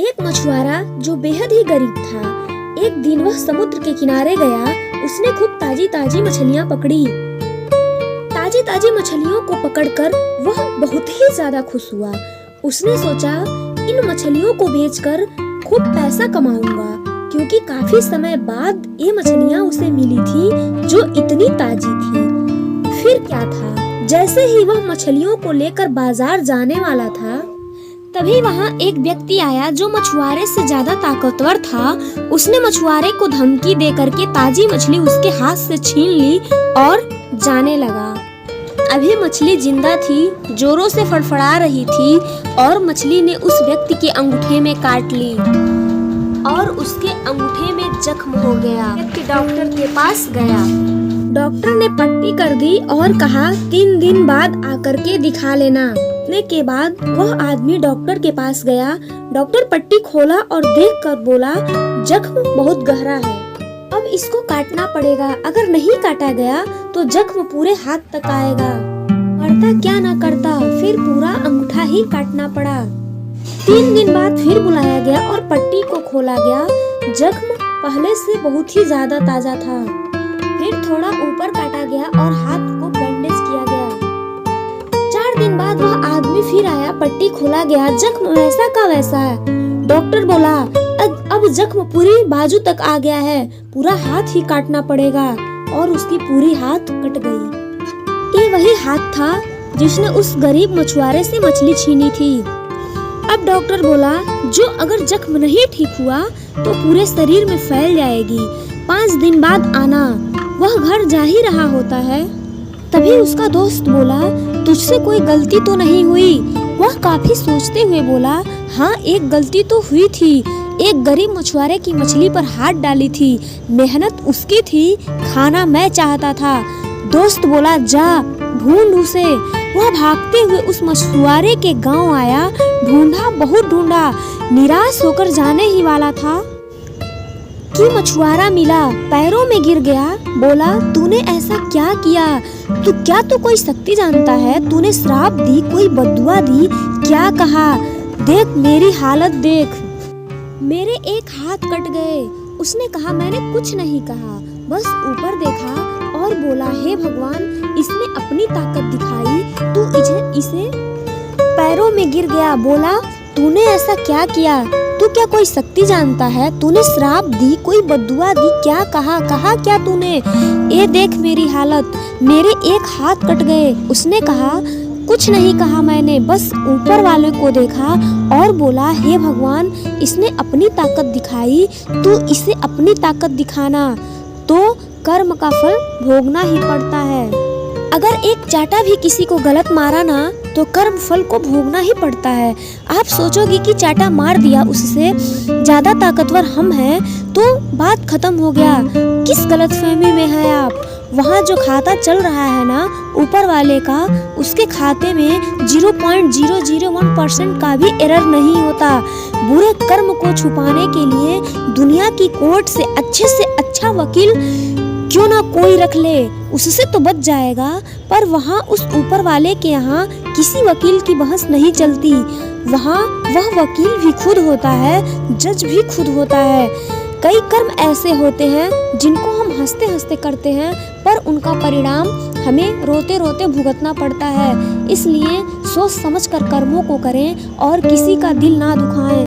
एक मछुआरा जो बेहद ही गरीब था, एक दिन वह समुद्र के किनारे गया। उसने खूब ताजी ताजी मछलियाँ पकड़ी। ताजी ताजी मछलियों को पकड़कर वह बहुत ही ज्यादा खुश हुआ। उसने सोचा इन मछलियों को बेचकर खूब पैसा कमाऊंगा, क्योंकि काफी समय बाद ये मछलियाँ उसे मिली थी जो इतनी ताजी थी। फिर क्या था, जैसे ही वह मछलियों को लेकर बाजार जाने वाला था, तभी वहाँ एक व्यक्ति आया जो मछुआरे से ज्यादा ताकतवर था। उसने मछुआरे को धमकी दे करके ताजी मछली उसके हाथ से छीन ली और जाने लगा। अभी मछली जिंदा थी, जोरों से फड़फड़ा रही थी और मछली ने उस व्यक्ति के अंगूठे में काट ली और उसके अंगूठे में जख्म हो गया। व्यक्ति डॉक्टर के पास गया। डॉक्टर ने पट्टी कर दी और कहा 3 दिन बाद आकर के दिखा लेना। के बाद वह आदमी डॉक्टर के पास गया। डॉक्टर पट्टी खोला और देखकर बोला जख्म बहुत गहरा है, अब इसको काटना पड़ेगा। अगर नहीं काटा गया तो जख्म पूरे हाथ तक आएगा। करता क्या ना करता, फिर पूरा अंगूठा ही काटना पड़ा। 3 दिन बाद फिर बुलाया गया और पट्टी को खोला गया। जख्म पहले से बहुत ही ज्यादा ताजा था। फिर थोड़ा ऊपर काटा गया और हाथ को बैंडेज किया गया। 4 दिन बाद वह आदमी फिर आया, पट्टी खोला गया, जख्म वैसा का वैसा है। डॉक्टर बोला अब जख्म पूरी बाजू तक आ गया है, पूरा हाथ ही काटना पड़ेगा और उसकी पूरी हाथ कट गई। ये वही हाथ था जिसने उस गरीब मछुआरे से मछली छीनी थी। अब डॉक्टर बोला जो अगर जख्म नहीं ठीक हुआ तो पूरे शरीर में फैल जाएगी, 5 दिन बाद आना। वह घर जा ही रहा होता है, तभी उसका दोस्त बोला तुझसे कोई गलती तो नहीं हुई? वह काफी सोचते हुए बोला हाँ, एक गलती तो हुई थी। एक गरीब मछुआरे की मछली पर हाथ डाली थी। मेहनत उसकी थी, खाना मैं चाहता था। दोस्त बोला जा ढूंढ उसे। वह भागते हुए उस मछुआरे के गांव आया। ढूंढा, बहुत ढूंढा, निराश होकर जाने ही वाला था कि मछुआरा मिला। पैरों में गिर गया। बोला तूने ऐसा क्या किया? क्या तो कोई शक्ति जानता है? तूने श्राप दी, कोई बद्दुआ दी, क्या कहा? देख मेरी हालत देख, मेरे एक हाथ कट गए। उसने कहा मैंने कुछ नहीं कहा, बस ऊपर देखा और बोला हे भगवान, इसने अपनी ताकत दिखाई, तू इसे पैरों में गिर गया। बोला तूने ऐसा क्या किया? तू क्या कोई शक्ति जानता है? तूने श्राप दी, कोई बद्दुआ दी, क्या कहा क्या तूने? ये देख मेरी हालत, मेरे एक हाथ कट गए। उसने कहा कुछ नहीं कहा मैंने, बस ऊपर वाले को देखा और बोला हे भगवान, इसने अपनी ताकत दिखाई, तू इसे अपनी ताकत दिखाना। तो कर्म का फल भोगना ही पड़ता है। अगर एक चाटा भी किसी को गलत मारा ना तो कर्म फल को भोगना ही पड़ता है। आप सोचोगे कि चाटा मार दिया, उससे ज्यादा ताकतवर हम हैं, तो बात खत्म हो गया। किस गलतफहमी में है आप? वहाँ जो खाता चल रहा है ना ऊपर वाले का, उसके खाते में 0.001% का भी एरर नहीं होता। बुरे कर्म को छुपाने के लिए दुनिया की कोर्ट से अच्छा वकील क्यों ना कोई रख ले, उससे तो बच जाएगा। पर वहाँ उस ऊपर वाले के यहाँ किसी वकील की बहस नहीं चलती। वहाँ वह वकील भी खुद होता है, जज भी खुद होता है। कई कर्म ऐसे होते हैं जिनको हम हंसते हंसते करते हैं, पर उनका परिणाम हमें रोते रोते भुगतना पड़ता है। इसलिए सोच समझ कर कर्मों को करें और किसी का दिल ना दुखाएं।